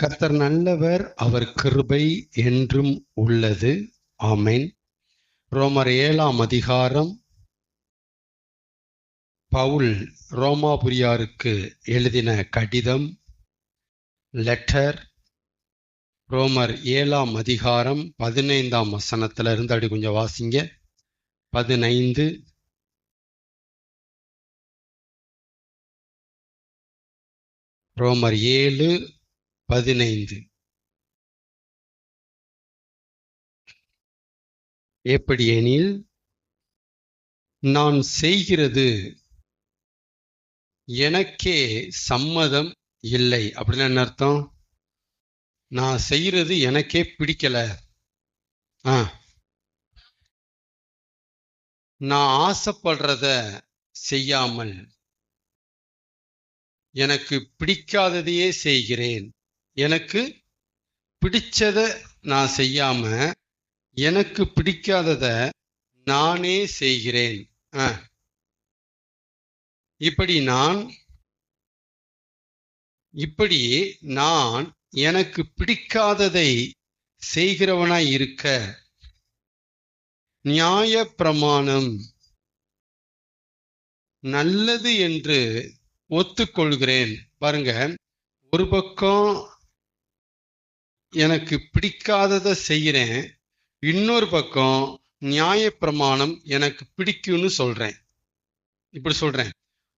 கர்த்தர் நல்லவர், அவர் கிருபை என்றும் உள்ளது. ஆமென். ரோமர் 7ஆம் அதிகாரம். பவுல் ரோமாபுரியாருக்கு எழுதின கடிதம், லெட்டர். ரோமர் 7ஆம் அதிகாரம் 15ஆம் வசனத்துல இருந்து அப்படி கொஞ்சம் வாசிங்க. 15. ரோமர் 7:15. எப்படியெனில், நான் செய்கிறது எனக்கே சம்மதம் இல்லை. அப்படின்னு என்ன அர்த்தம்? நான் செய்யறது எனக்கே பிடிக்கல. நான் ஆசைப்படுறத செய்யாமல் எனக்கு பிடிக்காததையே செய்கிறேன். எனக்கு பிடிச்சத நான் செய்யாம எனக்கு பிடிக்காதத நானே செய்கிறேன். இப்படி நான் எனக்கு பிடிக்காததை செய்கிறவனாய் இருக்க நியாயப்பிரமாணம் நல்லது என்று ஒத்துக்கொள்கிறேன். பாருங்க, ஒரு பக்கம் எனக்கு பிடிக்காததை செய்கிறேன், இன்னொரு பக்கம் நியாயப்பிரமாணம் எனக்கு பிடிக்கும்னு சொல்றேன். இப்படி சொல்றேன்,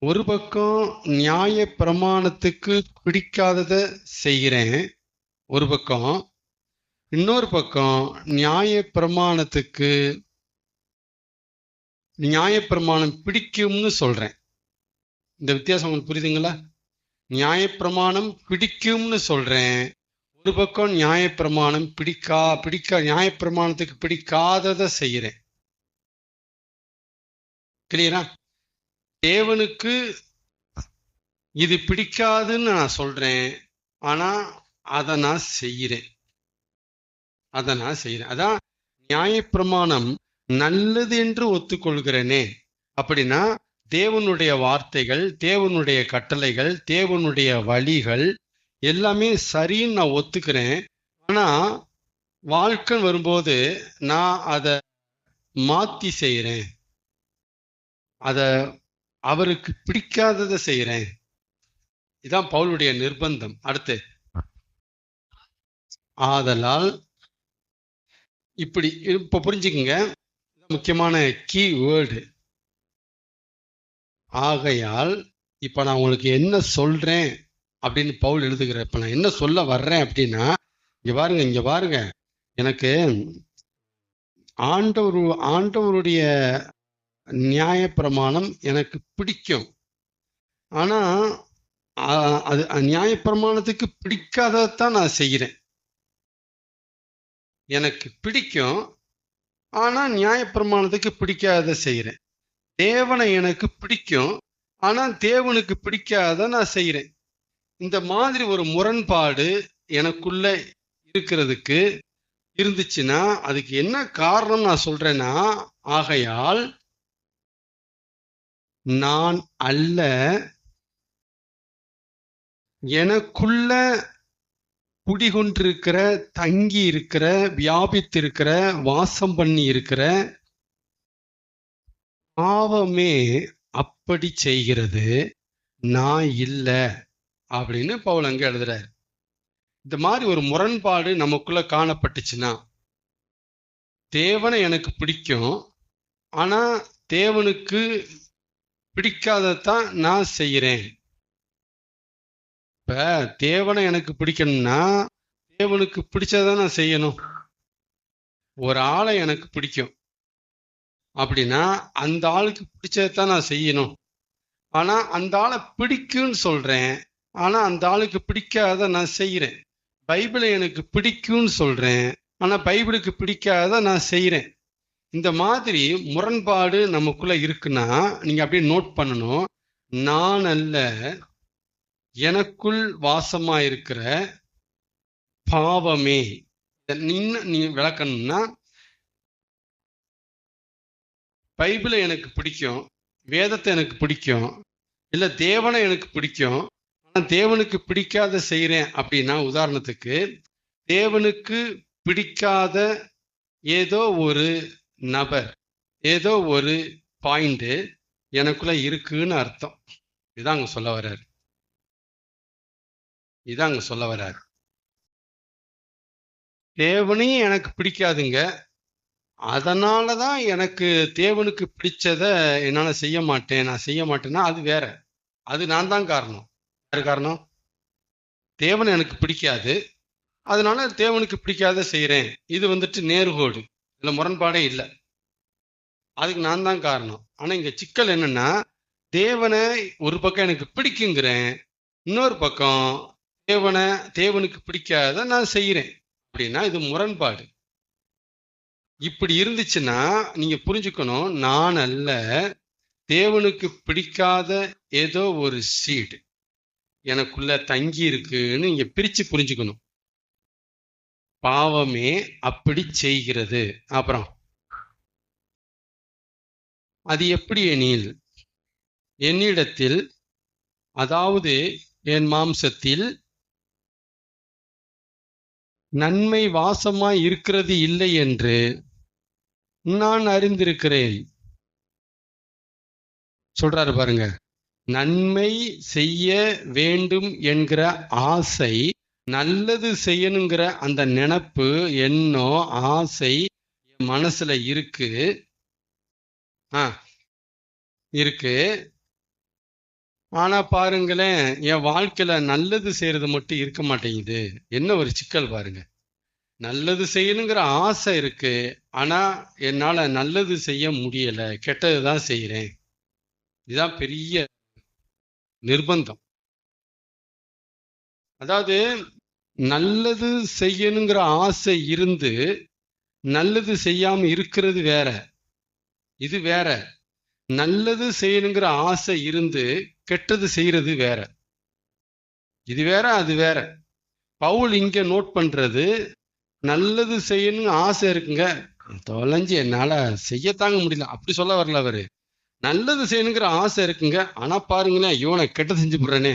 ஒரு பக்கம் நியாயப்பிரமாணத்துக்கு பிடிக்காததை செய்கிறேன் ஒரு பக்கம், இன்னொரு பக்கம் நியாயப்பிரமாணம் பிடிக்கும்னு சொல்றேன். இந்த வித்தியாசம் உங்களுக்கு புரியுதுங்களா? நியாயப்பிரமாணம் பிடிக்கும்னு சொல்றேன், ஒரு பக்கம் நியாயப்பிரமாணம் நியாயப்பிரமாணத்துக்கு பிடிக்காததை செய்கிறேன். கிளியரா? தேவனுக்கு இது பிடிக்காதுன்னு நான் சொல்றேன், ஆனா அதை நான் செய்கிறேன். அதான் நியாயப்பிரமாணம் நல்லது என்று ஒத்துக்கொள்கிறேனே. அப்படின்னா தேவனுடைய வார்த்தைகள், தேவனுடைய கட்டளைகள், தேவனுடைய வழிகள் எல்லாமே சரின்னு நான் ஒத்துக்கிறேன். ஆனா வாழ்க்கை வரும்போது நான் அதை மாத்தி செய்யறேன், அதை அவருக்கு பிடிக்காததை செய்யறேன். இதான் பவுலுடைய நிர்பந்தம். அடுத்து, ஆதலால் இப்ப புரிஞ்சுக்குங்க, முக்கியமான கீ வேர்டு. ஆகையால் இப்ப நான் உங்களுக்கு என்ன சொல்றேன் அப்படின்னு பவுல் எழுதுகிற, இப்ப நான் என்ன சொல்ல வர்றேன் அப்படின்னா, இங்க பாருங்க, எனக்கு ஆண்டவருடைய நியாயப்பிரமாணம் எனக்கு பிடிக்கும். ஆனா அது நியாயப்பிரமாணத்துக்கு பிடிக்காததான் நான் செய்கிறேன். எனக்கு பிடிக்கும், ஆனா நியாயப்பிரமாணத்துக்கு பிடிக்காத செய்கிறேன். தேவனை எனக்கு பிடிக்கும், ஆனா தேவனுக்கு பிடிக்காத நான் செய்கிறேன். இந்த மாதிரி ஒரு முரண்பாடு எனக்குள்ள இருந்துச்சுன்னா அதுக்கு என்ன காரணம் நான் சொல்றேன்னா, ஆகையால் நான் அல்ல, எனக்குள்ள குடிகொண்டிருக்கிற, தங்கி இருக்கிற, வியாபித்திருக்கிற, வாசம் பண்ணி இருக்கிற பாவமே அப்படி செய்கிறது, நான் இல்ல அப்படின்னு பவுல் அங்க எழுதுறாரு. இந்த மாதிரி ஒரு முரண்பாடு நமக்குள்ள காணப்பட்டுச்சுன்னா, தேவனை எனக்கு பிடிக்கும், ஆனா தேவனுக்கு பிடிக்காததான் நான் செய்யறேன். இப்ப தேவனை எனக்கு பிடிக்கணும்னா தேவனுக்கு பிடிச்சதான் நான் செய்யணும். ஒரு ஆளை எனக்கு பிடிக்கும் அப்படின்னா அந்த ஆளுக்கு பிடிச்சதான் நான் செய்யணும். ஆனா அந்த ஆளை பிடிக்கும்னு சொல்றேன், ஆனா அந்த ஆளுக்கு பிடிக்காத நான் செய்யறேன். பைபிளை எனக்கு பிடிக்கும்னு சொல்றேன், ஆனா பைபிளுக்கு பிடிக்காத நான் செய்யறேன். இந்த மாதிரி முரண்பாடு நமக்குள்ள இருக்குன்னா நீங்க அப்படியே நோட் பண்ணணும். நான் அல்ல, எனக்குள் வாசமாயிருக்கிற பாவமே. நீ விளக்கணும்னா, பைபிளை எனக்கு பிடிக்கும், வேதத்தை எனக்கு பிடிக்கும், இல்ல தேவனை எனக்கு பிடிக்கும், ஆனா தேவனுக்கு பிடிக்காத செய்றேன் அப்படின்னா, உதாரணத்துக்கு தேவனுக்கு பிடிக்காத ஏதோ ஒரு நபர், ஏதோ ஒரு பாயிண்ட் எனக்குள்ள இருக்குன்னு அர்த்தம். இதான் அங்க சொல்ல வர்றாரு. இதான் அங்க சொல்ல வர்றாரு. தேவனையும் எனக்கு பிடிக்காதுங்க. அதனாலதான் எனக்கு தேவனுக்கு பிடிச்சத என்னால செய்ய மாட்டேன். நான் செய்ய மாட்டேன்னா அது வேற. அது நான் தான் காரணம். யாரு காரணம்? தேவனை எனக்கு பிடிக்காது. அதனால தேவனுக்கு பிடிக்காத செய்றேன். இது வந்துட்டு நேர்கோடு. இதுல முரண்பாடே இல்லை. அதுக்கு நான் தான் காரணம். ஆனா இங்க சிக்கல் என்னன்னா, தேவனை ஒரு பக்கம் எனக்கு பிடிக்குங்கிறேன், இன்னொரு பக்கம் தேவனுக்கு பிடிக்காத நான் செய்யறேன் அப்படின்னா இது முரண்பாடு. இப்படி இருந்துச்சுன்னா நீங்க புரிஞ்சுக்கணும், நான் அல்ல, தேவனுக்கு பிடிக்காத ஏதோ ஒரு சீடு எனக்குள்ள தங்கி இருக்குன்னு இங்க பிரிச்சு புரிஞ்சுக்கணும். பாவமே அப்படி செய்கிறது. அப்புறம் அது எப்படி எனில், என்னிடத்தில், அதாவது என் மாம்சத்தில் நன்மை வாசமாய் இருக்கிறது இல்லை என்று நான் அறிந்திருக்கிறேன். சொல்றாரு பாருங்க, நன்மை செய்ய வேண்டும் என்கிற ஆசை, நல்லது செய்யணுங்கிற அந்த நினைப்பு, எண்ணம், ஆசை என் மனசுல இருக்கு. இருக்கு. ஆனா பாருங்களேன், என் வாழ்க்கையில நல்லது செய்யறது மட்டும் இருக்க மாட்டேங்குது. என்ன ஒரு சிக்கல் பாருங்க. நல்லது செய்யணுங்கிற ஆசை இருக்கு, ஆனா என்னால நல்லது செய்ய முடியல, கெட்டதுதான் செய்யறேன். இதுதான் பெரிய நிர்பந்தம். அதாவது நல்லது செய்யணுங்கிற ஆசை இருந்து நல்லது செய்யாம இருக்கிறது வேற, இது வேற. நல்லது செய்யணுங்கிற ஆசை இருந்து கெட்டது செய்யறது வேற, இது வேற, அது வேற. பவுல் இங்க நோட் பண்றது, நல்லது செய்யணும்னு ஆசை இருக்குங்க, தொலைஞ்சு என்னால செய்யத்தாங்க முடியல அப்படி சொல்ல வரல அவரு. நல்லது செய்யணுங்கிற ஆசை இருக்குங்க, ஆனா பாருங்களேன், ஐயோ நான் கெட்டதை செஞ்சு போடுறேனே,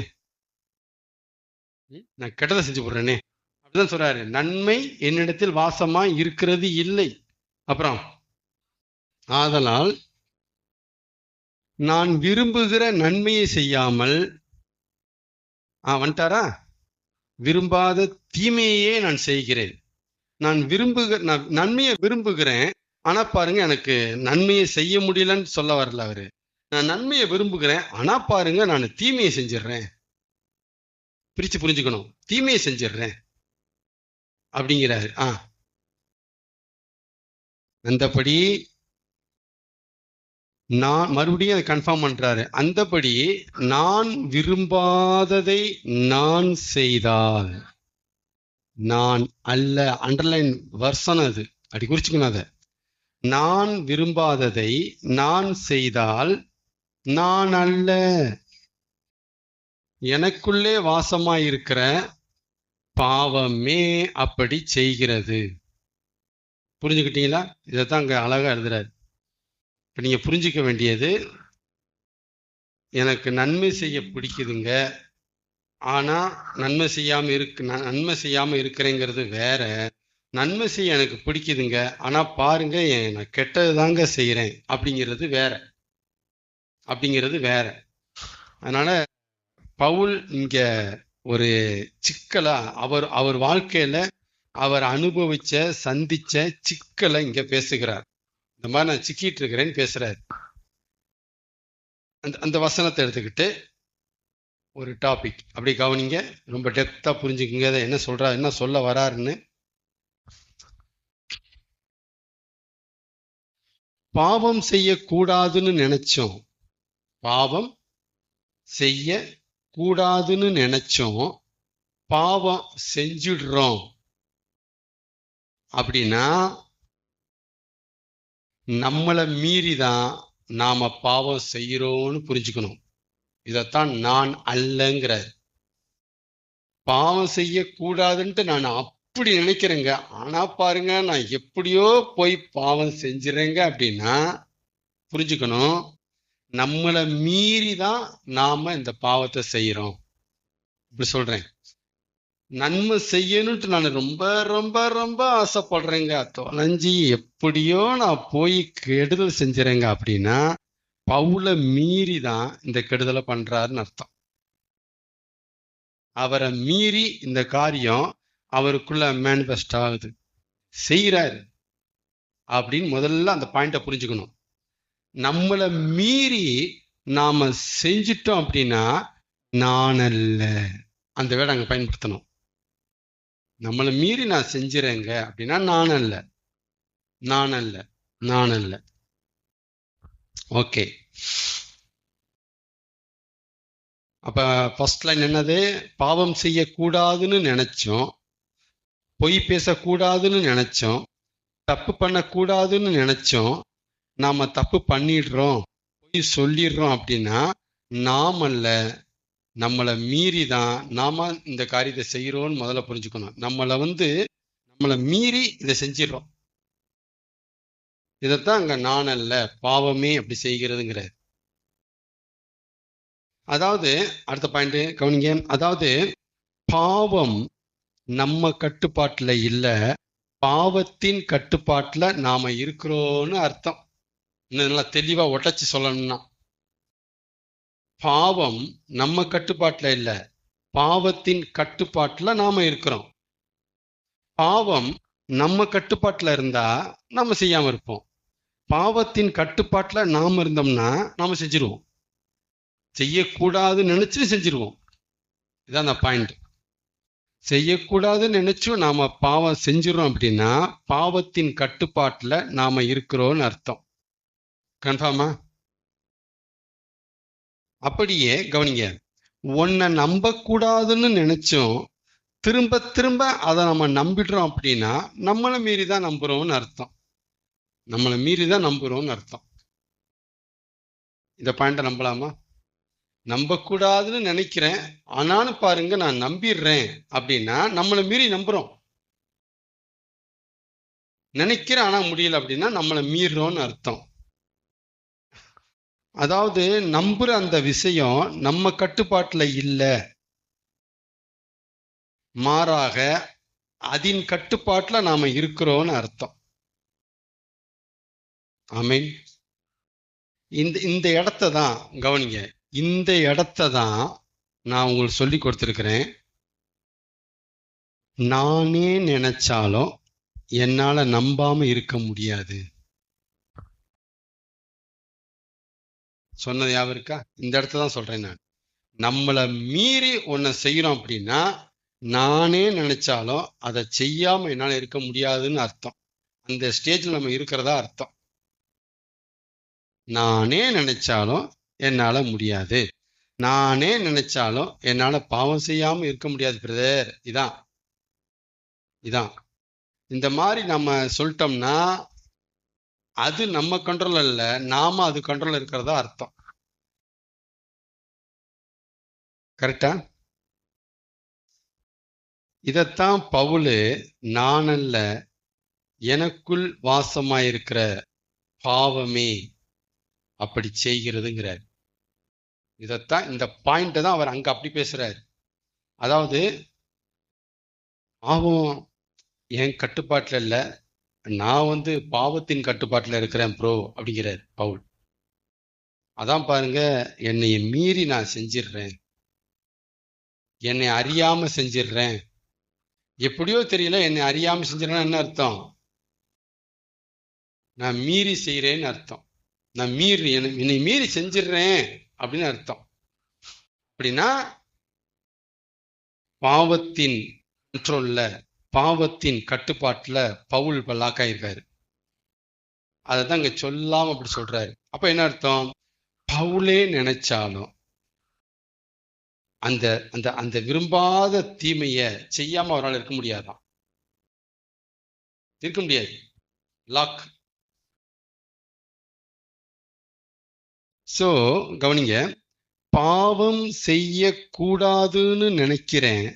நான் கெட்டதை செஞ்சு போடுறேனே அப்படிதான் சொல்றாரு. நன்மை என்னிடத்தில் வாசமா இருக்கிறது இல்லை. அப்புறம் ஆதலால் நான் விரும்புகிற நன்மையை செய்யாமல், வந்துட்டாரா, விரும்பாத தீமையே நான் செய்கிறேன். நான் நன்மையை விரும்புகிறேன், ஆனா பாருங்க எனக்கு நன்மையை செய்ய முடியலன்னு சொல்ல வரல அவரு. நான் நன்மையை விரும்புகிறேன், ஆனா பாருங்க நான் தீமையை செஞ்சிடுறேன். பிரிச்சு புரிஞ்சுக்கணும், தீமையை செஞ்சிடுறேன் அப்படிங்கிறாரு. அந்தபடி நான் மறுபடியும் அதை கன்ஃபார்ம் பண்றாரு. அந்தபடி நான் விரும்பாததை நான் செய்தால், நான் அல்ல, அண்டர்லைன் வர்சன் அது, அப்படி குறிச்சுக்கணும். அதை நான் விரும்பாததை நான் செய்தால் நான் அல்ல, எனக்குள்ளே வாசமாயிருக்கிற பாவமே அப்படி செய்கிறது. புரிஞ்சுக்கிட்டீங்களா? இதைத்தான் அங்க அழகா எழுதுறாரு. இப்ப நீங்க புரிஞ்சுக்க வேண்டியது, எனக்கு நன்மை செய்ய பிடிக்குதுங்க, ஆனா நன்மை செய்யாம இருக்கிறேங்கிறது வேற. நன்மை செய்ய எனக்கு பிடிக்குதுங்க, ஆனா பாருங்க நான் கெட்டதுதாங்க செய்யறேன் அப்படிங்கிறது வேற. அதனால பவுல் இங்க ஒரு சிக்கலா அவர் வாழ்க்கையில அவர் அனுபவிச்ச சந்திச்ச சிக்கலை இங்க பேசுகிறார். இந்த மாதிரி நான் சிக்கிட்டு இருக்கிறேன்னு பேசுறாரு. அந்த வசனத்தை எடுத்துக்கிட்டு ஒரு டாபிக் அப்படி கவனிங்க, ரொம்ப டெப்தா புரிஞ்சுக்குங்க என்ன சொல்றாரு, என்ன சொல்ல வராருன்னு. பாவம் செய்யக்கூடாதுன்னு நினைச்சோம், பாவம் செய்ய கூடாதுன்னு நினைச்சோம், பாவம் செஞ்சிடுறோம் அப்படின்னா நம்மளை மீறிதான் நாம பாவம் செய்யறோம்னு புரிஞ்சுக்கணும். இதத்தான் நான் அல்லங்கிறார். பாவம் செய்யக்கூடாதுன்ட்டு நான் அப்படி நினைக்கிறேங்க, ஆனா பாருங்க நான் எப்படியோ போய் பாவம் செஞ்சிடறேங்க அப்படின்னா புரிஞ்சுக்கணும், நம்மளை மீறிதான் நாம இந்த பாவத்தை செய்யறோம். இப்படி சொல்றேன். நன்மை செய்யணும்ட்டு நான் ரொம்ப ரொம்ப ரொம்ப ஆசைப்படுறேங்க, தொலைஞ்சி எப்படியோ நான் போய் கெடுதல் செஞ்சுறேங்க அப்படின்னா பவுல மீறி தான் இந்த கெடுதலை பண்றாருன்னு அர்த்தம். அவரை மீறி இந்த காரியம் அவருக்குள்ள மேனிஃபெஸ்ட் ஆகுது, செய்யறாரு அப்படின்னு முதல்ல அந்த பாயிண்ட புரிஞ்சுக்கணும். நம்மளை மீறி நாம செஞ்சிட்டோம் அப்படின்னா நான் அல்ல, அந்த வேர்டை அங்க பயன்படுத்தணும். நம்மளை மீறி நான் செஞ்சுறேங்க அப்படின்னா நான் அல்ல, நான் அல்ல, நான் அல்ல. ஓகே, அப்ப ஃபர்ஸ்ட் லைன் என்னது? பாவம் செய்யக்கூடாதுன்னு நினைச்சோம், பொய் பேசக்கூடாதுன்னு நினைச்சோம், தப்பு பண்ணக்கூடாதுன்னு நினைச்சோம், நாம தப்பு பண்ணிடுறோம், பொய் சொல்லிடுறோம் அப்படின்னா நாம் அல்ல, நம்மளை மீறி தான் நாம இந்த காரியத்தை செய்யறோம்னு முதல்ல புரிஞ்சுக்கணும். நம்மளை மீறி இதை செஞ்சிடறோம். இதைத்தான் அங்க நான் அல்ல, பாவமே அப்படி செய்கிறதுங்கிற. அதாவது அடுத்த பாயிண்ட் கவனிங்க. அதாவது பாவம் நம்ம கட்டுப்பாட்டுல இல்ல, பாவத்தின் கட்டுப்பாட்டுல நாம இருக்கிறோம்னு அர்த்தம். இன்னும் நல்லா தெளிவா உடைச்சு சொல்லணும்னா, பாவம் நம்ம கட்டுப்பாட்டுல இல்ல, பாவத்தின் கட்டுப்பாட்டுல நாம இருக்கிறோம். பாவம் நம்ம கட்டுப்பாட்டுல இருந்தா நாம செய்யாம இருப்போம். பாவத்தின் கட்டுப்பாட்டுல நாம இருந்தோம்னா நாம செஞ்சிருவோம், செய்யக்கூடாதுன்னு நினைச்சு செஞ்சிருவோம். இதான் அந்த பாயிண்ட். செய்யக்கூடாதுன்னு நினைச்சும் நாம பாவம் செஞ்சிடறோம் அப்படின்னா பாவத்தின் கட்டுப்பாட்டுல நாம இருக்கிறோம்னு அர்த்தம். கன்ஃபார்மா? அப்படியே கவனிங்க, உன்னை நம்பக்கூடாதுன்னு நினைச்சோம் திரும்ப திரும்ப அதை நம்ம நம்பிடுறோம் அப்படின்னா நம்மளை மீறி தான் நம்புறோம்னு அர்த்தம். நம்மளை மீறி தான் நம்புறோம்னு அர்த்தம். இந்த பாயிண்ட நம்பலாமா? நம்பக்கூடாதுன்னு நினைக்கிறேன் ஆனாலும் பாருங்க நான் நம்பிடுறேன் அப்படின்னா நம்மளை மீறி நம்புறோம். நினைக்கிறேன் ஆனா முடியல அப்படின்னா நம்மளை மீறோம்னு அர்த்தம். அதாவது நம்புற அந்த விஷயம் நம்ம கட்டுப்பாட்டுல இல்ல, மாறாக அதன் கட்டுப்பாட்டுல நாம இருக்கிறோம்னு அர்த்தம். ஆமீன். இந்த இடத்த தான் கவனிங்க, இந்த இடத்த தான் நான் உங்களுக்கு சொல்லி கொடுத்திருக்கிறேன். நானே நினைச்சாலும் என்னால நம்பாம இருக்க முடியாது. சொன்னது ஞாபகம் இருக்கா? இந்த இடத்த தான் சொல்றேன் நான். நம்மளை மீறி ஒன்ன செய்யறோம் அப்படின்னா நானே நினைச்சாலும் அதை செய்யாம என்னால இருக்க முடியாதுன்னு அர்த்தம். அந்த ஸ்டேஜ்ல நம்ம இருக்கிறதா அர்த்தம். நானே நினைச்சாலும் என்னால முடியாது, நானே நினைச்சாலும் என்னால பாவம் செய்யாம இருக்க முடியாது பிரதர். இதான் இதான் இந்த மாதிரி நம்ம சொல்லிட்டோம்னா அது நம்ம கண்ட்ரோல் இல்ல, நாம அது கண்ட்ரோல் இருக்கிறதா அர்த்தம். கரெக்டா? இதத்தான் பவுலு நான் அல்ல, எனக்குள் வாசமாயிருக்கிற பாவமே அப்படி செய்கிறதுங்கிறார். இதத்தான், இந்த பாயிண்ட் தான் அவர் அங்க அப்படி பேசுறாரு. அதாவது பாவம் என் கட்டுப்பாட்டுல இல்ல, நான் பாவத்தின் கட்டுப்பாட்டுல இருக்கிறேன் ப்ரோ அப்படிங்கிறார் பவுல். அதான் பாருங்க, என்னை மீறி நான் செஞ்சிடுறேன், என்னை அறியாம செஞ்சிடுறேன், எப்படியோ தெரியல என்னை அறியாம செஞ்சிடறேன். என்ன அர்த்தம்? நான் மீறி செய்யறேன்னு அர்த்தம். நான் என்னை மீறி செஞ்சிடுறேன் அப்படின்னு அர்த்தம். அப்படின்னா பாவத்தின் கண்ட்ரோல்ல, பாவத்தின் கட்டுப்பாட்டுல பவுல் லாக் ஆயிருக்காரு. அதைதான் இங்க சொல்லாம அப்படி சொல்றாரு. அப்ப என்ன அர்த்தம்? பவுலே நினைச்சாலும் அந்த அந்த அந்த விரும்பாத தீமைய செய்யாம அவரால் இருக்க முடியாதான், இருக்க முடியாது. லாக். சோ கவனிங்க, பாவம் செய்யக்கூடாதுன்னு நினைக்கிறேன்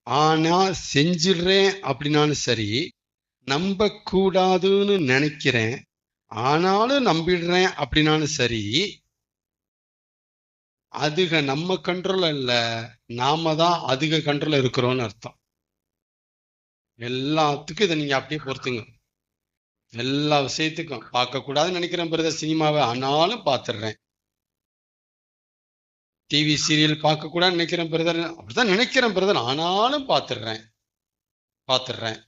ஆனா செஞ்சிடுறேன் அப்படின்னாலும் சரி, நம்ப கூடாதுன்னு நினைக்கிறேன் ஆனாலும் நம்பிடுறேன் அப்படின்னாலும் சரி, அதுக நம்ம கண்ட்ரோல்ல இல்ல, நாம தான் அதுக கண்ட்ரோல்ல இருக்கிறோம்னு அர்த்தம். எல்லாத்துக்கும் இதை நீங்க அப்படியே பொறுத்துங்க. எல்லா விஷயத்துக்கும் பார்க்க கூடாதுன்னு நினைக்கிறேன் பிரதர் சினிமாவை, ஆனாலும் பார்த்துடுறேன். டிவி சீரியல் பார்க்க கூடாதுன்னு நினைக்கிறேன் பிரதர், அப்படிதான் நினைக்கிறேன் பிரதர், ஆனாலும் பார்த்துடுறேன் பார்த்துடுறேன்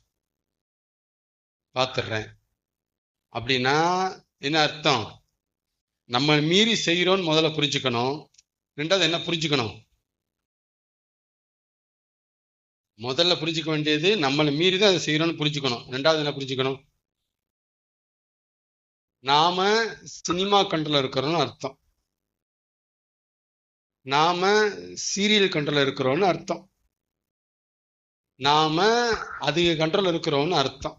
பார்த்துடுறேன். அப்படின்னா என்ன அர்த்தம்? நம்ம மீறி செய்கிறோம்னு முதல்ல புரிஞ்சுக்கணும். ரெண்டாவது என்ன புரிஞ்சுக்கணும்? முதல்ல புரிஞ்சுக்க வேண்டியது நம்மளை மீறி தான் அதை செய்யறோம்னு புரிஞ்சுக்கணும். ரெண்டாவது என்ன புரிஞ்சுக்கணும்? நாம சினிமா கண்ட்ரோல்ல இருக்கிறோம்னு அர்த்தம், நாம சீரியல் கண்ட்ரோல்ல இருக்கிறோம்னு அர்த்தம், நாம அதிக கண்ட்ரோல்ல இருக்கிறோம்னு அர்த்தம்.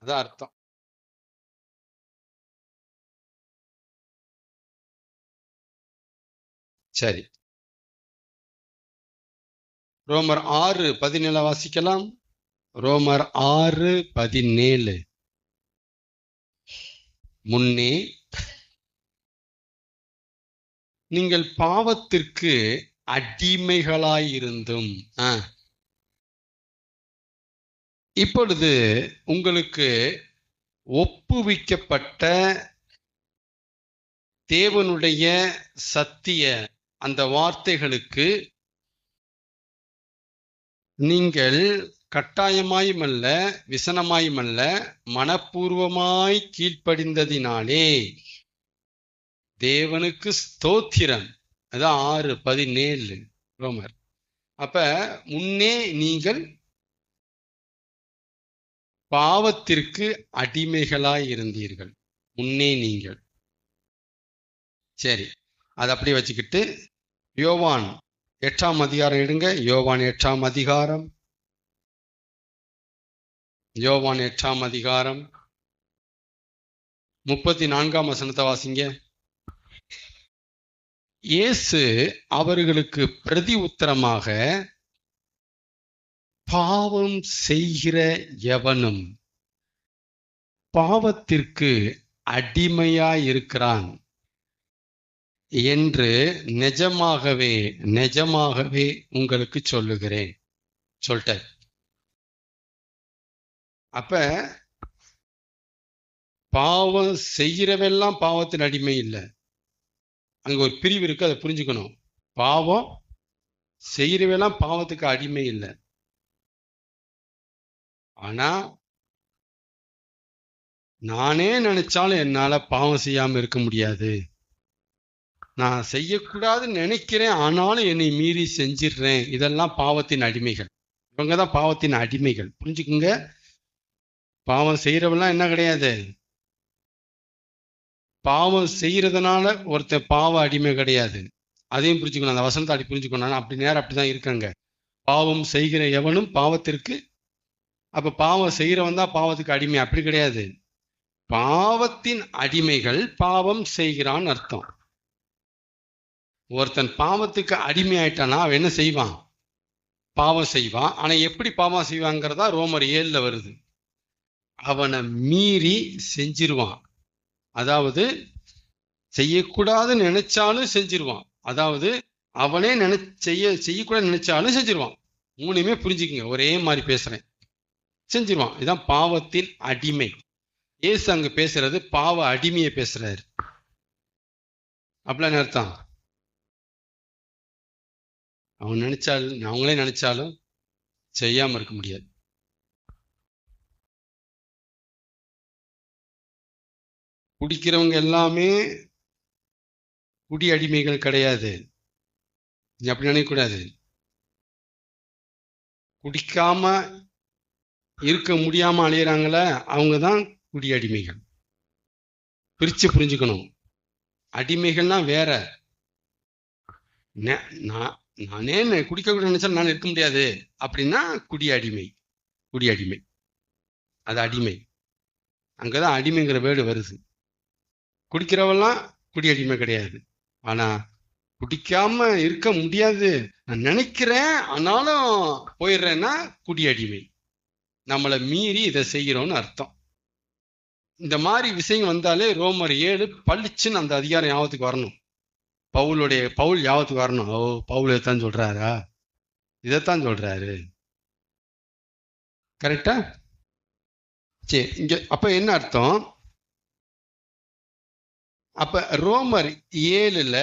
அதான் அர்த்தம். சரி, ரோமர் 6:17 வாசிக்கலாம். ரோமர் 6:17. முன்னே நீங்கள் பாவத்திற்கு அடிமைகளாயிருந்தும் இப்பொழுது உங்களுக்கு ஒப்புவிக்கப்பட்ட தேவனுடைய சத்திய அந்த வார்த்தைகளுக்கு நீங்கள் கட்டாயமாயுமல்ல விசனமாயுமல்ல மனப்பூர்வமாய் கீழ்ப்படிந்ததினாலே தேவனுக்கு ஸ்தோத்திரம். அதான் 6:17 ரோமர். அப்ப முன்னே நீங்கள் பாவத்திற்கு அடிமைகளாய் இருந்தீர்கள். முன்னே நீங்கள். சரி, அதை அப்படியே வச்சுக்கிட்டு யோவான் 8ஆம் அதிகாரம் எடுங்க. யோவான் 8ஆம் அதிகாரம், யோவான் 8ஆம் அதிகாரம் 34ஆம் வசனத்தை வாசிங்க. இயேசு அவர்களுக்கு பிரதி உத்தரமாக, பாவம் செய்கிற எவனும் பாவத்திற்கு அடிமையாயிருக்கிறான் என்று நிஜமாகவே நிஜமாகவே உங்களுக்கு சொல்லுகிறேன் சொல்லிட்டார். அப்ப பாவம் செய்கிறவெல்லாம் பாவத்தின் அடிமை இல்லை. அங்க ஒரு பிரிவு இருக்கு, அதை புரிஞ்சுக்கணும். பாவம் செய்கிறவெல்லாம் பாவத்துக்கு அடிமை இல்லை. ஆனா நானே நினைச்சாலும் என்னால பாவம் செய்யாம இருக்க முடியாது. நான் செய்யக்கூடாதுன்னு நினைக்கிறேன், ஆனாலும் என்னை மீறி செஞ்சிடுறேன். இதெல்லாம் பாவத்தின் அடிமைகள். இவங்க தான் பாவத்தின் அடிமைகள். புரிஞ்சுக்குங்க. பாவம் செய்யறவெல்லாம் என்ன கிடையாது, பாவம் செய்யறதுனால ஒருத்தர் பாவ அடிமை கிடையாது. அதையும் புரிஞ்சுக்கணும். அந்த வசனத்தை அப்படி புரிஞ்சுக்கணும். அப்படி நேரம் அப்படிதான் இருக்காங்க. பாவம் செய்கிற எவனும் பாவத்திற்கு, அப்ப பாவம் செய்யறவன் தான் பாவத்துக்கு அடிமை. அப்படி கிடையாது. பாவத்தின் அடிமைகள் பாவம் செய்கிறான் அர்த்தம். ஒருத்தன் பாவத்துக்கு அடிமை ஆயிட்டானா அவன் என்ன செய்வான்? பாவம் செய்வான். ஆனா எப்படி பாவம் செய்வாங்கிறதா ரோமர் 7ல வருது. அவனை மீறி செஞ்சிருவான். அதாவது செய்யக்கூடாதுன்னு நினைச்சாலும் செஞ்சிருவான். அதாவது அவனே செய்யக்கூடாது நினைச்சாலும் செஞ்சிருவான். மூணுமே புரிஞ்சுக்குங்க, ஒரே மாதிரி பேசுறேன். செஞ்சிருவான். இதுதான் பாவத்தின் அடிமை. இயேசு அங்க பேசுறது பாவ அடிமையை பேசுறாரு. அப்படிலாம் அர்த்தம். அவங்களே நினைச்சாலும் செய்யாம இருக்க முடியாது. குடிக்கிறவங்க எல்லாமே குடி அடிமைகள் கிடையாது. அப்படி நினைக்கக்கூடாது. குடிக்காம இருக்க முடியாம அலையிறாங்கள, அவங்க தான் குடி அடிமைகள். பிரிச்சு புரிஞ்சுக்கணும். அடிமைகள்னா வேற. நானே குடிக்க கூட நினைச்சாலும் நான் இருக்க முடியாது அப்படின்னா குடி அடிமை. குடி அடிமை அது அடிமை. அங்கதான் அடிமைங்கிற வேர்டு வருது. குடிக்கிறவெல்லாம் குடி அடிமை கிடையாது. ஆனா குடிக்காம இருக்க முடியாது நான் நினைக்கிறேன் ஆனாலும் போயிடுறேன்னா குடி அடிமை. நம்மளை மீறி இதை செய்கிறோம்னு அர்த்தம். இந்த மாதிரி விஷயங்கள் வந்தாலே ரோமர் 7 பளிச்சுன்னு அந்த அதிகாரம் ஞாபகத்துக்கு வரணும். பவுல் யாவத்துக்கு வரணும். ஓ, பவுல் இதைத்தான் சொல்றாரா, இதைத்தான் சொல்றாரு, கரெக்டா? சரி, இங்க அப்ப என்ன அர்த்தம்? அப்ப ரோமர் 7ல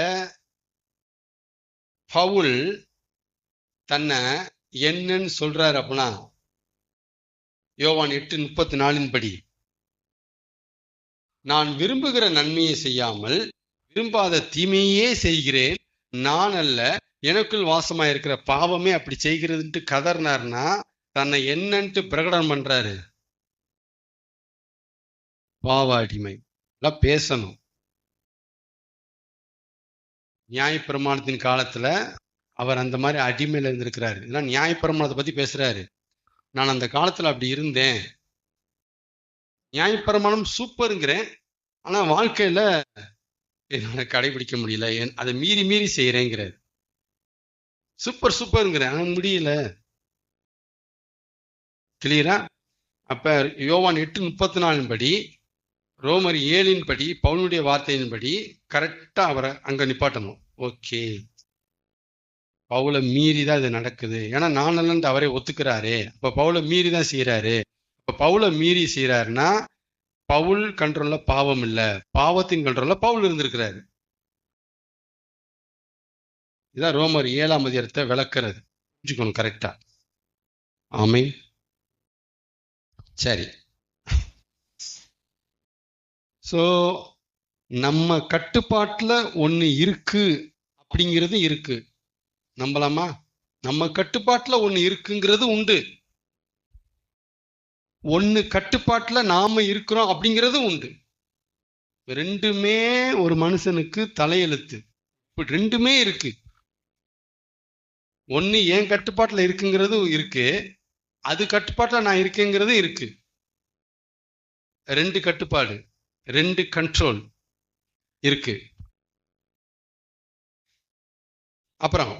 பவுல் தன்னை என்னன்னு சொல்றாரு அப்படின்னா, யோவான் 8:34 படி, நான் விரும்புகிற நன்மையை செய்யாமல் விரும்பாத தீமையே செய்கிறேன், நான் அல்ல எனக்குள் வாசமா இருக்கிற பாவமே அப்படி செய்கிறதுன்ட்டு கதர்னார்னா தன்னை என்னன்ட்டு பிரகடனம் பண்றாரு. பாவ அடிமை பேசணும். நியாயப்பிரமாணத்தின் காலத்துல அவர் அந்த மாதிரி அடிமையில இருந்திருக்கிறாரு. நியாயப்பிரமாணத்தை பத்தி பேசுறாரு. நான் அந்த காலத்துல அப்படி இருந்தேன், நியாயப்பிரமாணம் சூப்பருங்கிறேன், ஆனா வாழ்க்கையில என்னால கடைபிடிக்க முடியல, அதை மீறி மீறி செய்யறேங்கிறாரு. சூப்பர் சூப்பருங்கிறேன், ஆனா முடியல. கிளியரா? அப்ப யோவான் 8:34 படி, ரோமர் 7 படி, பவுலுடைய வார்த்தையின்படி கரெக்டா அவரை அங்க நிப்பாட்டணும். ஓகே, பவுலை மீறி தான் இது நடக்குது, ஏன்னா நான் அல்லன்ட்டு அவரே ஒத்துக்கிறாரு. அப்ப பவுலை மீறி தான் செய்யறாரு. இப்ப பவுலை மீறி செய்யறாருன்னா பவுல் கண்ட்ரோல்ல பாவம் இல்ல, பாவத்தின் கண்ட்ரோல்ல பவுல் இருந்திருக்கிறாரு. இதான் ரோமர் 7ஆம் அதிகாரத்தை விளக்குறது. புரிஞ்சுக்கணும் கரெக்டா? ஆமென். சரி, சோ நம்ம கட்டுப்பாட்டுல ஒண்ணு இருக்கு அப்படிங்கிறது இருக்கு, நம்பலாமா? நம்ம கட்டுப்பாட்டுல ஒண்ணு இருக்குங்கிறது உண்டு. ஒண்ணு கட்டுப்பாட்டுல நாம இருக்கிறோம் அப்படிங்கிறது உண்டு. ரெண்டுமே ஒரு மனுஷனுக்கு தலையெழுத்து. இப்ப ரெண்டுமே இருக்கு. ஒண்ணு என் கட்டுப்பாட்டுல இருக்குங்கிறது இருக்கு, அது கட்டுப்பாட்டுல நான் இருக்கேங்கிறது இருக்கு. ரெண்டு கட்டுப்பாடு, ரெண்டு கண்ட்ரோல் இருக்கு. அப்புறம்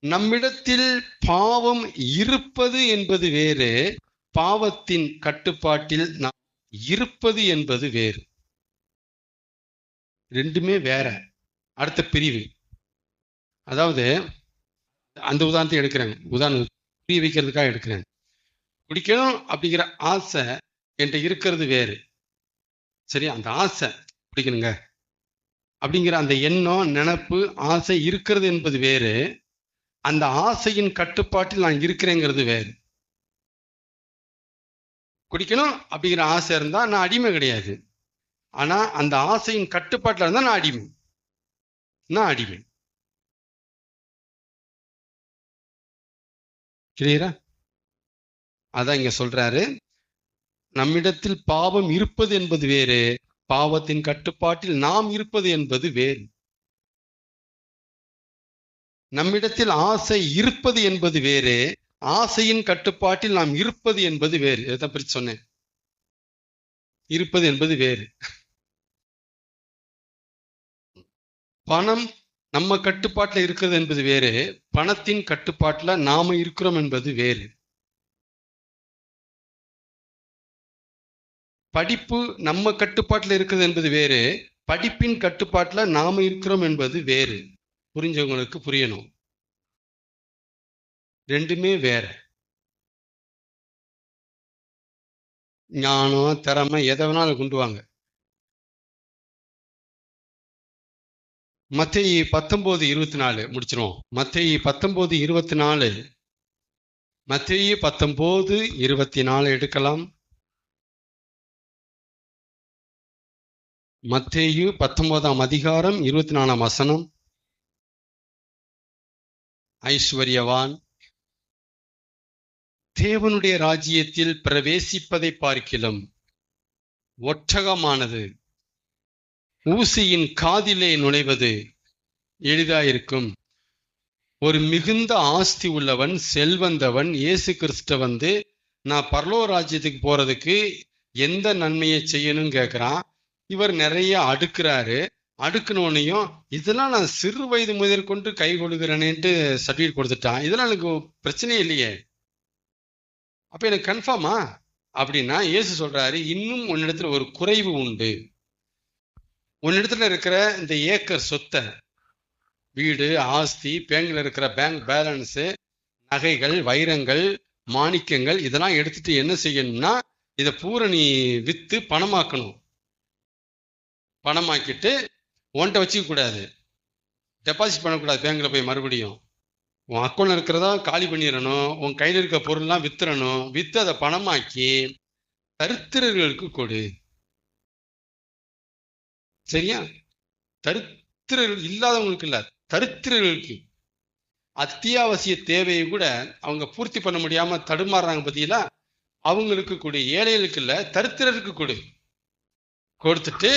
நம்மிடத்தில் பாவம் இருப்பது என்பது வேறு, பாவத்தின் கட்டுப்பாட்டில் நாம் இருப்பது என்பது வேறு. ரெண்டுமே வேற. அடுத்த பிரிவு, அதாவது அந்த உதாரணத்தை எடுக்கிறேன், உதாரணம் புரிய வைக்கிறதுக்காக எடுக்கிறேன். குடிக்கணும் அப்படிங்கிற ஆசை என்கிட்ட இருக்கிறது வேறு, சரி? அந்த ஆசை குடிக்கணுங்க அப்படிங்கிற அந்த எண்ணம், நினைப்பு, ஆசை இருக்கிறது என்பது வேறு, அந்த ஆசையின் கட்டுப்பாட்டில் நான் இருக்கிறேங்கிறது வேறு. குடிக்கணும் அப்படிங்கிற ஆசை இருந்தா நான் அடிமை கிடையாது, ஆனா அந்த ஆசையின் கட்டுப்பாட்டில் இருந்தா நான் அடிமை. நான் அடிமை. கிளியரா? அதான் இங்க சொல்றாரு, நம்மிடத்தில் பாவம் இருப்பது என்பது வேறு, பாவத்தின் கட்டுப்பாட்டில் நாம் இருப்பது என்பது வேறு. நம்மிடத்தில் ஆசை இருப்பது என்பது வேறு, ஆசையின் கட்டுப்பாட்டில் நாம் இருப்பது என்பது வேறு. இதைத்தான் பிரிச்சு சொன்னேன். இருப்பது என்பது வேறு. பணம் நம்ம கட்டுப்பாட்டில் இருக்கிறது என்பது வேறு, பணத்தின் கட்டுப்பாட்டில் நாம இருக்கிறோம் என்பது வேறு. படிப்பு நம்ம கட்டுப்பாட்டில் இருக்கிறது என்பது வேறு, படிப்பின் கட்டுப்பாட்டில் நாம இருக்கிறோம் என்பது வேறு. புரிஞ்சவங்களுக்கு புரியணும், ரெண்டுமே வேற. ஞானம், திறமை, எதை வேணாலும் கொண்டு வாங்க. மத்தேயு 19:24 முடிச்சிருவோம். மத்தேயு 19:24, மத்தேயு 19:24 எடுக்கலாம். மத்தேயு 19ஆம் அதிகாரம் 24ஆம் வசனம். ஐஸ்வர்யவான் தேவனுடைய ராஜ்யத்தில் பிரவேசிப்பதை பார்க்கிலும் ஒட்டகமானது ஊசியின் காதிலே நுழைவது எளிதாயிருக்கும். ஒரு மிகுந்த ஆஸ்தி உள்ளவன், செல்வந்தவன் இயேசு கிறிஸ்து வந்து நான் பரலோக ராஜ்யத்துக்கு போறதுக்கு எந்த நன்மையை செய்யணும்னு கேட்கிறான். இவர் நிறைய அடுக்குறாரு. அடுக்குனோனையும் இதெல்லாம் நான் சிறு வயது முதல் கொண்டு கை கொடுக்கிறேனேன்ட்டு சர்டிஃபிகேட் கொடுத்துட்டான். இதெல்லாம் எனக்கு பிரச்சனையே இல்லையே, அப்ப எனக்கு கன்ஃபார்மா அப்படின்னா இயேசு சொல்றாரு, இன்னும் உன்னிடத்துல ஒரு குறைவு உண்டு. உன்னிடத்துல இருக்கிற இந்த ஏக்கர் சொத்தை வீடு, ஆஸ்தி, பேங்க்ல இருக்கிற பேங்க் பேலன்ஸு, நகைகள், வைரங்கள், மாணிக்கங்கள் இதெல்லாம் எடுத்துட்டு என்ன செய்யணும்னா இதை பூரா நீ வித்து பணமாக்கணும். பணமாக்கிட்டு உன்கிட்ட வச்சுக்க கூடாது, டெபாசிட் பண்ணக்கூடாது பேங்க்ல போய். மறுபடியும் உன் அக்கௌண்ட்ல இருக்கிறதா காலி பண்ணிடணும். உன் கையில் இருக்க பொருள்லாம் வித்துறணும். வித்து அதை பணமாக்கி தரித்திரர்களுக்கு கொடு. சரியா? தரித்திரர்கள் இல்லாதவங்களுக்கு இல்ல, தரித்திரர்களுக்கு. அத்தியாவசிய தேவையை கூட அவங்க பூர்த்தி பண்ண முடியாம தடுமாறுறாங்க பத்தியில, அவங்களுக்கு கொடு. ஏழைகளுக்கு இல்ல, தரித்திரருக்கு கொடு. கொடுத்துட்டு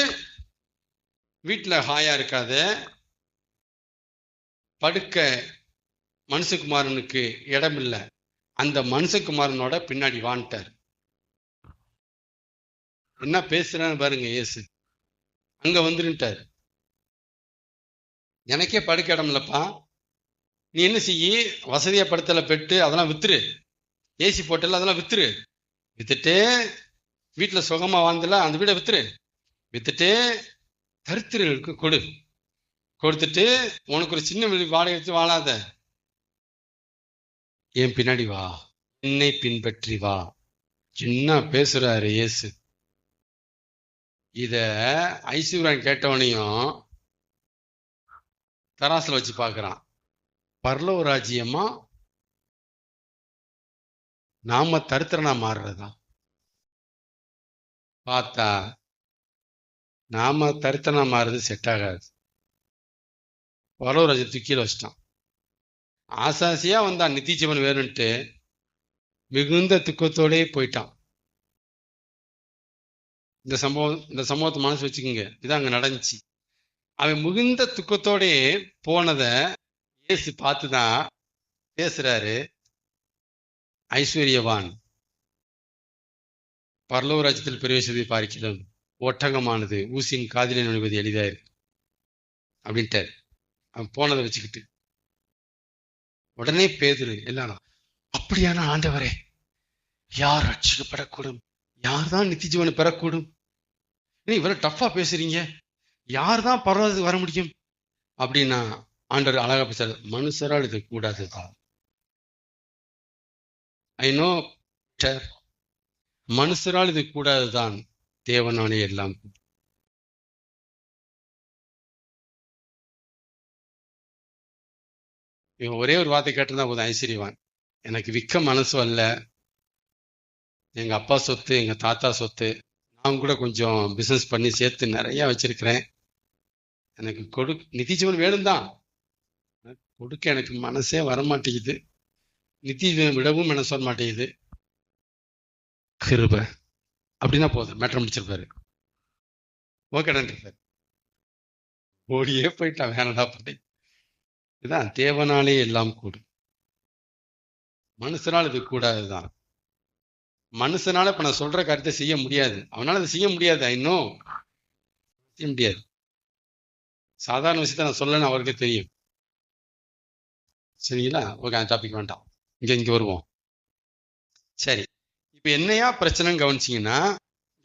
வீட்டுல ஹாயா இருக்காத, படுக்க மனுஷகுமாரனுக்கு இடம் இல்லை, அந்த மனுஷகுமாரனோட பின்னாடி வான்ட்டார். என்ன பேசுறான்னு பாருங்க இயேசு. அங்க வந்துருட்டார். எனக்கே படுக்க இடம் இல்லப்பா, நீ என்ன செய்யி, வசதியா படுத்தல பெட்டு அதெல்லாம் வித்துரு, ஏசி போட்டல அதெல்லாம் வித்துரு, வித்துட்டு வீட்டுல சுகமா வாழ்ந்தல அந்த வீடை வித்துரு, வித்துட்டு தரித்திரர்களுக்கு கொடு. கொடுத்துட்டு உனக்கு ஒரு சின்ன வீடு வாடகை வச்சு வாழாத, என் பின்னாடி வா, என்னை பின்பற்றி வா. என்ன பேசுறாரு இயேசு. இத ஐஸ்வர்யன் கேட்டவனையும் தராசுல வச்சு பார்க்கறான். பரலோக ராஜ்யமா நாம தரித்திரனா மாறுறதா? பார்த்தா நாம தரித்திரனா மாறுறது செட் ஆகாது. பரலோக ராஜ்யத்தை கீழே வச்சிட்டான். ஆசாசியா வந்தான் நித்திய ஜீவன் வேணும்ட்டு, மிகுந்த துக்கத்தோடே போயிட்டான். இந்த சம்பவத்தை மனசு வச்சுக்கோங்க, இதான் அங்க நடந்துச்சு. அவன் மிகுந்த துக்கத்தோட போனத இயேசு பார்த்துதான் பேசுறாரு. ஐஸ்வர்யவான் பரலோக ராஜ்யத்தில் பிரவேசிப்பதை பார்க்கிறோம், ஒட்டகமானது ஊசியின் காதிலே நுழைவது எளிதாயிரு அப்படின்ட்டார். அவன் போனதை வச்சுக்கிட்டு உடனே பேதுரு எல்லாரும், அப்படியான ஆண்டவரே, யார் ரட்சிக்கப்படக்கூடும், யார் தான் நித்திய ஜீவனை பெறக்கூடும், இவ்வளவு டஃபா பேசுறீங்க, யார் தான் பரவாயில்ல வர முடியும் அப்படின்னா ஆண்டவர் அழகா பேசுறாரு, மனுஷரால் இது கூடாதுதான். ஐ நோ சார், மனுஷரால் இது கூடாதுதான், தேவனானே எல்லாம். இவன் ஒரே ஒரு வார்த்தை கேட்டுதான் போதும், ஐஸ்வர்யவான், எனக்கு விற்க மனசு அல்ல, எங்க அப்பா சொத்து, எங்க தாத்தா சொத்து, நான் கூட கொஞ்சம் பிசினஸ் பண்ணி சேர்த்து நிறைய வச்சிருக்கிறேன், எனக்கு நித்திய ஜீவன் வேணும் தான், கொடுக்க எனக்கு மனசே வரமாட்டேங்குது, நித்திய ஜீவன் விடவும் மனசு வர மாட்டேங்குது, கிருபை அப்படின்னா போதும், மேட்டர் முடிச்சிருப்பாரு. ஓகேடான் ஓடியே போயிட்டான், வேணடா பண்ணி. இதுதான் தேவனாலே எல்லாம் கூடும், மனுஷனால் இது கூடாதுதான். மனுஷனால இப்ப நான் சொல்ற காரியத்தை செய்ய முடியாது, அவனால அதை செய்ய முடியாது, இன்னும் செய்ய முடியாது. சாதாரண விஷயத்த நான் சொல்லன்னு அவருக்கு தெரியும். சரிங்களா? ஓகே, அந்த டாபிக் வேண்டாம், இங்க வருவோம். சரி, இப்ப என்னையா பிரச்சனைன்னு கவனிச்சிங்கன்னா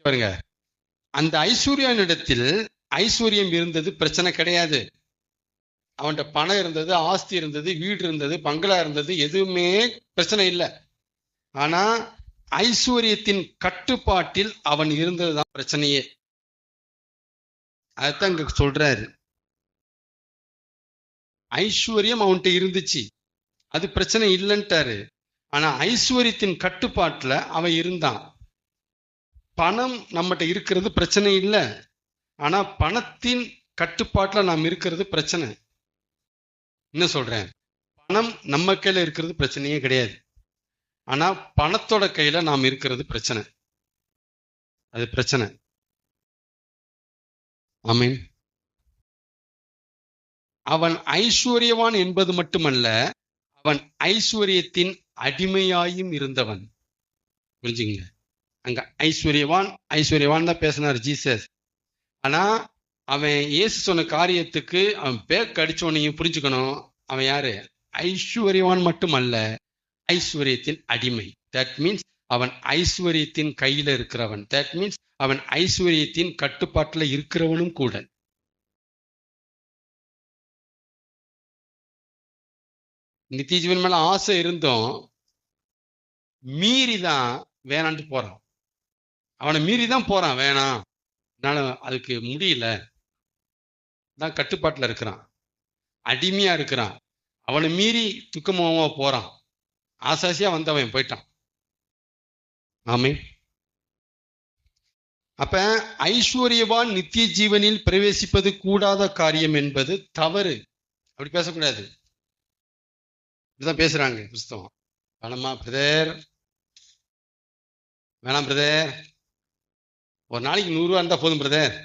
பாருங்க, அந்த ஐஸ்வர்யனிடத்தில் ஐஸ்வர்யம் இருந்தது, பிரச்சனை கிடையாது. அவன்கிட்ட பணம் இருந்தது, ஆஸ்தி இருந்தது, வீடு இருந்தது, பங்களா இருந்தது, எதுவுமே பிரச்சனை இல்லை. ஆனா ஐஸ்வர்யத்தின் கட்டுப்பாட்டில் அவன் இருந்ததுதான் பிரச்சனையே. அதைத்தான் இங்க சொல்றாரு. ஐஸ்வர்யம் அவன்கிட்ட இருந்துச்சு, அது பிரச்சனை இல்லைன்ட்டாரு. ஆனா ஐஸ்வர்யத்தின் கட்டுப்பாட்டுல அவன் இருந்தான். பணம் நம்மகிட்ட இருக்கிறது பிரச்சனை இல்லை, ஆனா பணத்தின் கட்டுப்பாட்டுல நாம் இருக்கிறது பிரச்சனை. என்ன சொல்றேன், பணம் நம்ம கையில இருக்கிறது பிரச்சனையே கிடையாது, ஆனா பணத்தோட கையில நாம் இருக்கிறது பிரச்சனை, அது பிரச்சனை. ஆமீன். அவன் ஐஸ்வர்யவான் என்பது மட்டுமல்ல, அவன் ஐஸ்வர்யத்தின் அடிமையாயும் இருந்தவன். புரிஞ்சுங்க, அங்க ஐஸ்வர்யவான் தான் பேசினார் ஜீசஸ். ஆனா அவன் இயேசு சொன்ன காரியத்துக்கு அவன் பேக் அடிச்சோனையும் புரிஞ்சுக்கணும், அவன் யாரு, ஐஸ்வர்யவான் மட்டுமல்ல, ஐஸ்வர்யத்தின் அடிமை. தட் மீன்ஸ் அவன் ஐஸ்வர்யத்தின் கையில இருக்கிறவன். தட் மீன்ஸ் அவன் ஐஸ்வர்யத்தின் கட்டுப்பாட்டுல இருக்கிறவனும் கூட. நித்திய ஜீவன் மேல ஆசை இருந்தும் மீறி தான் வேணான்ட்டு போறான். அவனை மீறி தான் போறான், வேணாம், என்னால அதுக்கு முடியல, தான் கட்டுப்பாட்டுல இருக்கிறான், அடிமையா இருக்கிறான். அவனை மீறி துக்கமாவா போறான். ஆசாசியா வந்தவன் போயிட்டான். ஆமென். அப்ப ஐஸ்வர்யவான் நித்திய ஜீவனில் பிரவேசிப்பது கூடாத காரியம் என்பது தவறு. அப்படி பேசக்கூடாது. இப்படிதான் பேசுறாங்க கிறிஸ்தவம். வேணாமா பிரதர், வேணாம் பிரதர், ஒரு நாளைக்கு 100 ரூபா இருந்தா போதும் பிரதர்,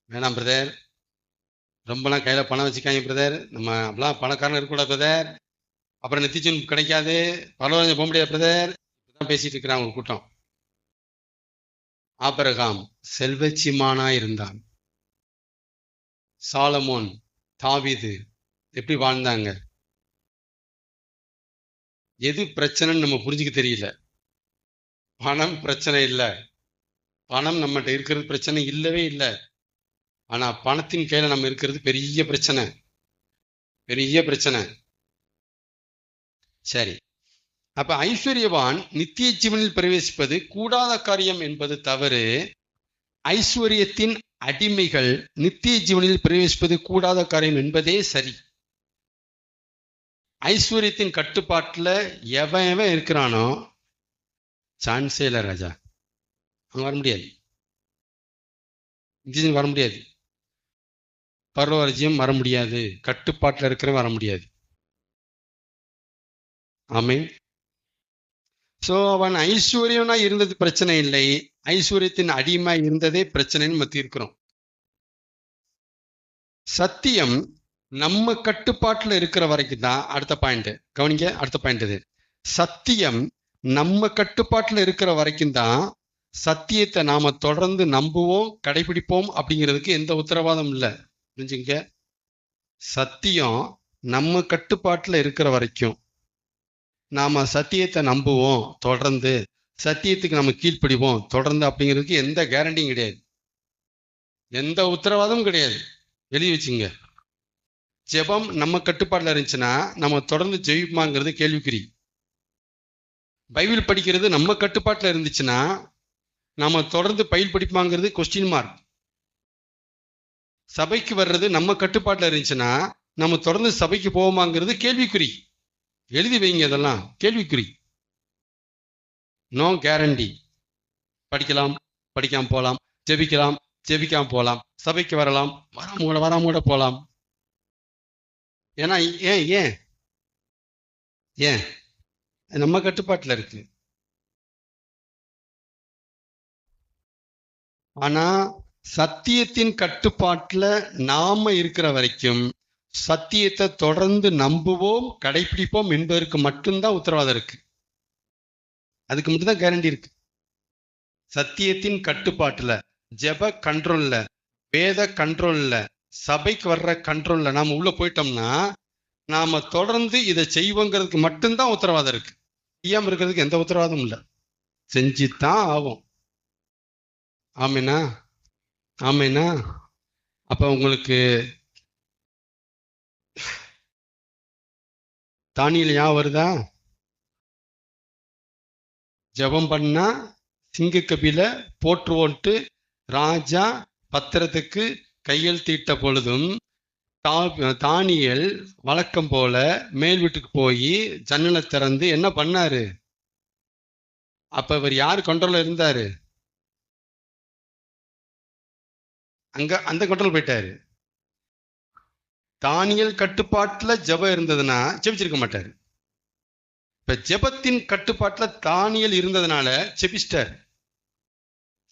வேணாம் பிரதர், ரொம்பலாம் கையில பணம் வச்சுக்காங்க பிரதர், நம்ம அப்படிலாம் பணக்காரன் இருக்கக்கூடாது பிரதர், அப்புறம் நித்தியம் கிடைக்காது, பரவாயில்ல போக முடியாது பிரதர். இப்படிதான் பேசிட்டு இருக்கிறாங்க ஒரு கூட்டம். ஆபிரகாம் செல்வச்சிமானா இருந்தான். சாலமோன், தாவீது எப்படி வாழ்ந்தாங்க? எது பிரச்சனைன்னு நம்ம புரிஞ்சுக்க தெரியல. பணம் பிரச்சனை இல்லை, பணம் நம்மகிட்ட இருக்கிறது பிரச்சனை இல்லவே இல்லை. ஆனா பணத்தின் கையில நம்ம இருக்கிறது பெரிய பிரச்சனை, பெரிய பிரச்சனை. சரி, அப்ப ஐஸ்வர்யவான் நித்திய ஜீவனில் பிரவேசிப்பது கூடாத காரியம் என்பது தவறு. ஐஸ்வர்யத்தின் அடிமைகள் நித்திய ஜீவனில் பிரவேசிப்பது கூடாத காரியம் என்பதே சரி. ஐஸ்வர்யத்தின் கட்டுப்பாட்டுல எவன் எவன் இருக்கிறானோ சான்ஸே இல்லை ராஜா, அவன் வர முடியாது, வர முடியாது. பரவராஜ்யம் வர முடியாது, கட்டுப்பாட்டுல இருக்கிறவன் வர முடியாது. ஆமென். சோ அவன் ஐஸ்வர்யனா இருந்தது பிரச்சனை இல்லை, ஐஸ்வர்யத்தின் அடிமை இருந்ததே பிரச்சனைன்னு நம்ம தீர்க்கிறோம். சத்தியம் நம்ம கட்டுப்பாட்டுல இருக்கிற வரைக்கும் தான். அடுத்த பாயிண்ட் கவனிங்க, அடுத்த பாயிண்ட் இது. சத்தியம் நம்ம கட்டுப்பாட்டுல இருக்கிற வரைக்கும் தான் சத்தியத்தை நாம தொடர்ந்து நம்புவோம், கடைபிடிப்போம் அப்படிங்கிறதுக்கு எந்த உத்தரவாதம் இல்லை. புரிஞ்சுங்க, சத்தியம் நம்ம கட்டுப்பாட்டுல இருக்கிற வரைக்கும் நாம சத்தியத்தை நம்புவோம் தொடர்ந்து, சத்தியத்துக்கு நம்ம கீழ்ப்படிவோம் தொடர்ந்து அப்படிங்கிறதுக்கு எந்த கேரண்டியும் கிடையாது, எந்த உத்தரவாதமும் கிடையாது. எழுதி வச்சுங்க. ஜெபம் நம்ம கட்டுப்பாட்டில் இருந்துச்சுன்னா நம்ம தொடர்ந்து ஜெயிப்போமாங்கிறது கேள்விக்குறி. பைபிள் படிக்கிறது நம்ம கட்டுப்பாட்டில் இருந்துச்சுன்னா நம்ம தொடர்ந்து பைபிள் படிப்போமாங்கிறது கொஸ்டின் மார்க். சபைக்கு வர்றது நம்ம கட்டுப்பாட்டில் இருந்துச்சுன்னா நம்ம தொடர்ந்து சபைக்கு போவோமாங்கிறது கேள்விக்குறி. எழுதி வைங்க, அதெல்லாம் கேள்விக்குறி. No guarantee. படிக்கலாம், படிக்காம போகலாம், ஜெபிக்கலாம், ஜெபிக்காம போகலாம், சபைக்கு வரலாம், வராம கூட போகலாம். ஏன்னா ஏன் ஏன் ஏன் நம்ம கட்டுப்பாட்டில் இருக்கு. ஆனா சத்தியத்தின் கட்டுப்பாட்டுல நாம இருக்கிற வரைக்கும் சத்தியத்தை தொடர்ந்து நம்புவோம், கடைபிடிப்போம் என்பதற்கு மட்டும்தான் உத்தரவாதம் இருக்கு. அதுக்கு மட்டும்தான் கேரண்டி இருக்கு. சத்தியத்தின் கட்டுப்பாட்டுல, ஜெப கண்ட்ரோல்ல, வேத கண்ட்ரோல்ல, சபைக்கு வர்ற கண்ட்ரோல்ல நாம உள்ள போயிட்டோம்னா நாம தொடர்ந்து இதை செய்வோங்கிறதுக்கு மட்டும்தான் உத்தரவாதம் இருக்கு. செய்யாம இருக்கிறதுக்கு எந்த உத்தரவாதமும் இல்லை. செஞ்சுதான் ஆகும். ஆமேனா? ஆமேனா? அப்ப உங்களுக்கு தானியேல் ஞாபகம் வருதா? ஜெபம் பண்ணா சிங்கக்கபில போற்றுவோன்ட்டு ராஜா பத்திரத்துக்கு கையெழுத்திட்ட பொழுதும் தானியேல் வழக்கம் போல மேல் வீட்டுக்கு போய் ஜன்னலை திறந்து என்ன பண்ணாரு? அப்ப இவர் யாரு கண்ட்ரோல்ல இருந்தாரு? அங்க அந்த கண்ட்ரோல் போயிட்டாரு. தானியேல் கட்டுப்பாட்டுல ஜெபம் இருந்ததுன்னா ஜெபிச்சிருக்க மாட்டாரு. இப்ப ஜெபத்தின் கட்டுப்பாட்டுல தானியேல் இருந்ததுனால ஜெபிச்சிட்டார்,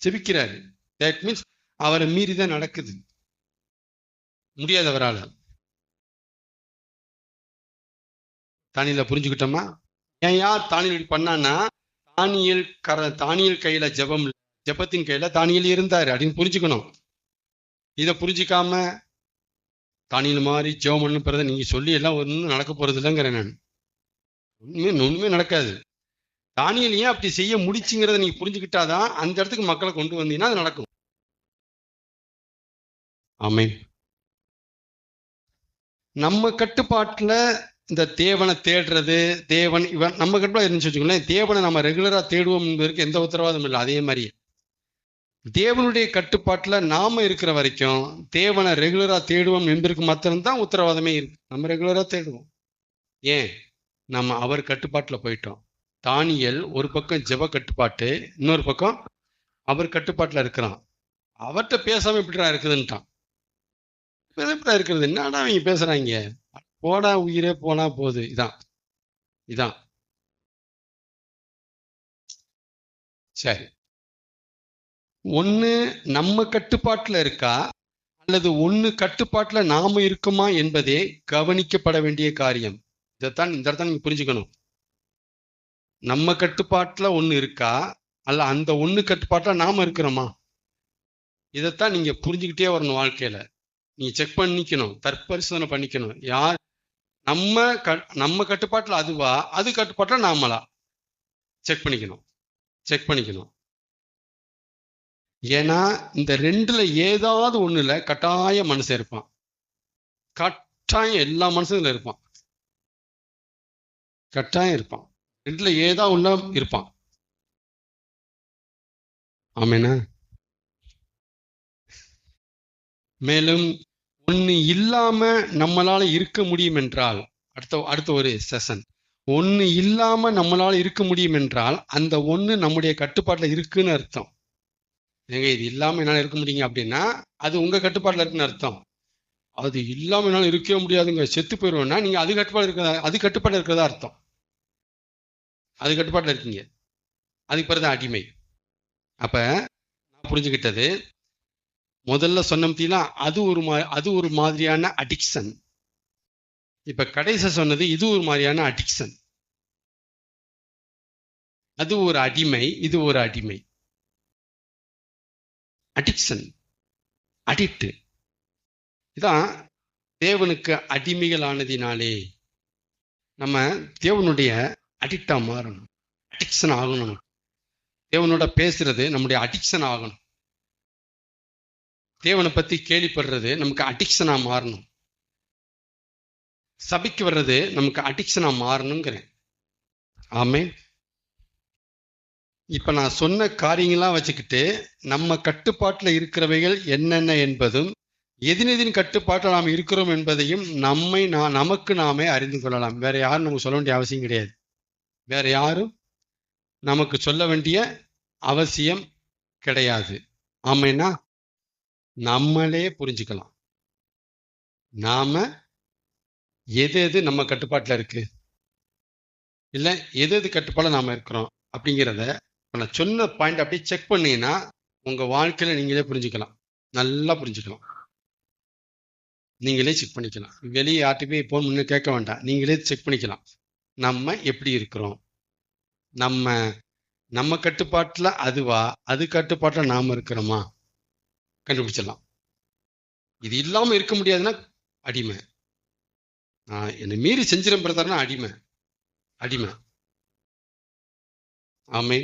ஜெபிக்கிறாரு. தட் மீன்ஸ் அவரை மீறிதான் நடக்குது, முடியாதவரால. தானியேல புரிஞ்சுக்கிட்டோமா? ஏன் யார் தானியேல் பண்ணான்னா தானியேல் கையில ஜெபம், ஜெபத்தின் கையில தானியேல் இருந்தாரு அப்படின்னு புரிஞ்சுக்கணும். இதை புரிஞ்சுக்காம தானியேல் மாதிரி ஜெபம் பண்ண பிறகு நீங்க சொல்லி எல்லாம் ஒன்றும் நடக்க போறது இல்லைங்கிறேன் நான். ஒண்ணுமே நடக்காது. தானியேல் ஏன் அப்படி செய்ய முடிச்சுங்கிறத நீங்க புரிஞ்சுக்கிட்டாதான் அந்த இடத்துக்கு மக்களை கொண்டு வந்தீங்கன்னா அது நடக்கும். ஆமென். நம்ம கட்டுப்பாட்டுல இந்த தேவனை தேடுறது, தேவன் இவன் நம்ம கட்டுப்பாடு இருந்துச்சு வச்சுக்கோங்களேன். தேவனை நம்ம ரெகுலரா தேடுவோம் என்பதற்கு எந்த உத்தரவாதம் இல்லை. அதே மாதிரி தேவனுடைய கட்டுப்பாட்டுல நாம இருக்கிற வரைக்கும் தேவனை ரெகுலரா தேடுவோம் என்பதற்கு மாத்திரம்தான் உத்தரவாதமே இருக்கு. நம்ம ரெகுலரா தேடுவோம். ஏன்? நம்ம அவர் கட்டுப்பாட்டுல போயிட்டோம். தானியேல் ஒரு பக்கம் ஜெப கட்டுப்பாட்டு, இன்னொரு பக்கம் அவர் கட்டுப்பாட்டுல இருக்கிறான். அவர்கிட்ட பேசாம இப்படிடா இருக்குதுன்ட்டான். எப்படிடா இருக்கிறது? என்னடா அவங்க பேசுறாங்க? போடா உயிரே போனா போகுது. இதான் சரி. ஒண்ணு நம்ம கட்டுப்பாட்டுல இருக்கா, அல்லது ஒண்ணு கட்டுப்பாட்டுல நாம இருக்குமா என்பதே கவனிக்கப்பட வேண்டிய காரியம். இதைத்தான் இந்த இடத்துல நீங்க புரிஞ்சுக்கணும். நம்ம கட்டுப்பாட்டுல ஒண்ணு இருக்கா, அல்ல அந்த ஒண்ணு கட்டுப்பாட்டுல நாம இருக்கிறோமா? இதைத்தான் நீங்க புரிஞ்சுக்கிட்டே வரணும். வாழ்க்கையில நீங்க செக் பண்ணிக்கணும், தற்பரிசோதனை பண்ணிக்கணும். யார் நம்ம கட்டுப்பாட்டுல அதுவா, அது கட்டுப்பாட்டுல நாமளா? செக் பண்ணிக்கணும். ஏன்னா இந்த ரெண்டுல ஏதாவது ஒண்ணுல கட்டாய மனுஷன் இருப்பான். கட்டாயம் எல்லா மனுஷனும் இருப்பான். கட்டாயம் இருப்பான். ரெண்டுல ஏதாவது ஒண்ணு இருப்பான். ஆமேனா? மேலும் ஒண்ணு இல்லாம நம்மளால இருக்க முடியும் என்றால், அடுத்த ஒரு செஷன், ஒண்ணு இல்லாம நம்மளால இருக்க முடியும் என்றால் அந்த ஒண்ணு நம்முடைய கட்டுப்பாட்டுல இருக்குன்னு அர்த்தம். ஏங்க இது இல்லாம என்னால இருக்க முடியுங்க அப்படின்னா அது உங்க கட்டுப்பாட்டுல இருக்குன்னு அர்த்தம். அது இல்லாம என்னால இருக்கவே முடியாதுங்க, செத்து போயிடுவேன்னா நீங்க அது கட்டுப்பாடு இருக்கிறதா அர்த்தம். அது கட்டுப்பாட்டுல இருக்கீங்க. அதுக்கு பிறகுதான் அடிமை. அப்ப நான் புரிஞ்சுக்கிட்டது, முதல்ல சொன்னீங்கன்னா அது ஒரு மாதிரியான அடிக்ஷன். இப்ப கடைசி சொன்னது இது ஒரு மாதிரியான அடிக்ஷன். அது ஒரு அடிமை, இது ஒரு அடிமை. Addiction, addict. இதான் தேவனுக்கு அடிமைகள் ஆனதினாலே நம்ம தேவனுடைய அடிக்டா மாறணும். அடிக்ஷன் ஆகணும். தேவனோட பேசுறது நம்முடைய அடிக்ஷன் ஆகணும். தேவனை பத்தி கேள்விப்படுறது நமக்கு அடிக்ஷனா மாறணும். சபைக்கு வர்றது நமக்கு அடிக்ஷனா மாறணுங்கிறேன். ஆமே. இப்ப நான் சொன்ன காரியங்களாம் வச்சுக்கிட்டு நம்ம கட்டுப்பாட்டுல இருக்கிறவைகள் என்னென்ன என்பதும் எதினெதின் கட்டுப்பாட்டில் நாம் இருக்கிறோம் என்பதையும் நமக்கு நாமே அறிந்து கொள்ளலாம். வேற யாரும் நமக்கு சொல்ல வேண்டிய அவசியம் கிடையாது. வேற யாரும் நமக்கு சொல்ல வேண்டிய அவசியம் கிடையாது. ஆமைன்னா நம்மளே புரிஞ்சுக்கலாம். நாம எது நம்ம கட்டுப்பாட்டுல இருக்கு, இல்ல எது கட்டுப்பாடுல நாம இருக்கிறோம் அப்படிங்கிறத நான் சொன்ன பாயிண்ட் அப்படியே செக் பண்ணீங்கன்னா உங்க வாழ்க்கையில நீங்களே புரிஞ்சுக்கலாம். நல்லா புரிஞ்சுக்கலாம். நீங்களே செக் பண்ணிக்கலாம். வெளியே யார்ட்டுமே இப்போ முன்ன கேட்க வேண்டாம். நீங்களே செக் பண்ணிக்கலாம். நம்ம எப்படி இருக்கிறோம், நம்ம கட்டுப்பாட்டுல அதுவா, அது கட்டுப்பாட்டுல நாம இருக்கிறோமா கண்டுபிடிச்சிடலாம். இது இல்லாம இருக்க முடியாதுன்னா அடிமை. என்னை மீறி செஞ்சிடும் பிரதர்னா அடிமை. ஆமே.